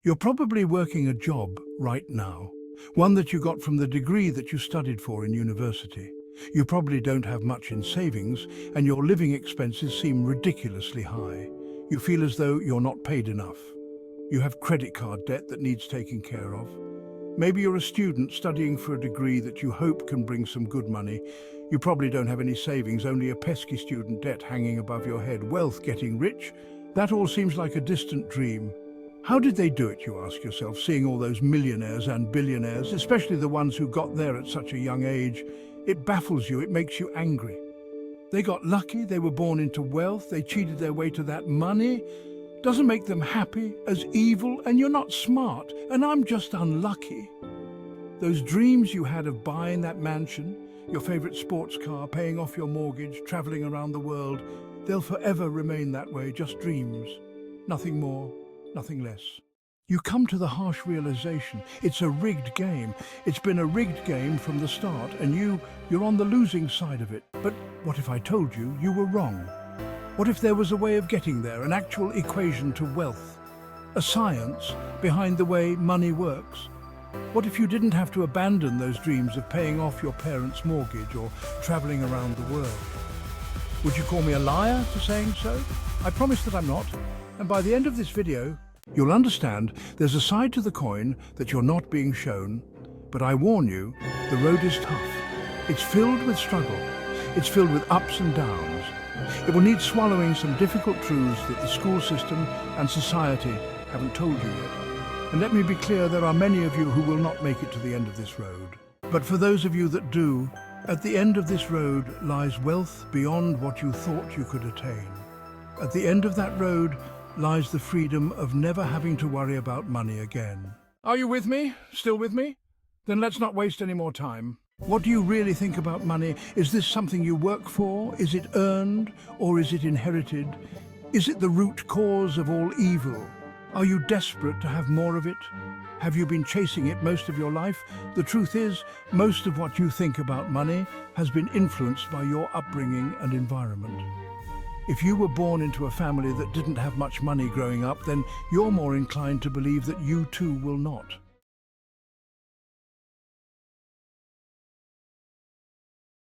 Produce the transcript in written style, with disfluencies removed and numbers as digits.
You're probably working a job right now, one that you got from the degree that you studied for in university. You probably don't have much in savings, and your living expenses seem ridiculously high. You feel as though you're not paid enough. You have credit card debt that needs taking care of. Maybe you're a student studying for a degree that you hope can bring some good money. You probably don't have any savings, only a pesky student debt hanging above your head. Wealth, getting rich, that all seems like a distant dream. How did they do it, you ask yourself, seeing all those millionaires and billionaires, especially the ones who got there at such a young age? It baffles you, it makes you angry. They got lucky, they were born into wealth, they cheated their way to that money. Doesn't make them happy, as evil, and you're not smart, and I'm just unlucky. Those dreams you had of buying that mansion, your favorite sports car, paying off your mortgage, traveling around the world, they'll forever remain that way, just dreams. Nothing more, nothing less. You come to the harsh realization, it's a rigged game. It's been a rigged game from the start, and you're on the losing side of it. But what if I told you you were wrong? What if there was a way of getting there, an actual equation to wealth? A science behind the way money works? What if you didn't have to abandon those dreams of paying off your parents' mortgage or traveling around the world? Would you call me a liar for saying so? I promise that I'm not. And by the end of this video, you'll understand there's a side to the coin that you're not being shown. But I warn you, the road is tough. It's filled with struggle. It's filled with ups and downs. It will need swallowing some difficult truths that the school system and society haven't told you yet. And let me be clear, there are many of you who will not make it to the end of this road. But for those of you that do, at the end of this road lies wealth beyond what you thought you could attain. At the end of that road lies the freedom of never having to worry about money again. Are you with me? Still with me? Then let's not waste any more time. What do you really think about money? Is this something you work for? Is it earned, or is it inherited? Is it the root cause of all evil? Are you desperate to have more of it? Have you been chasing it most of your life? The truth is, most of what you think about money has been influenced by your upbringing and environment. If you were born into a family that didn't have much money growing up, then you're more inclined to believe that you too will not.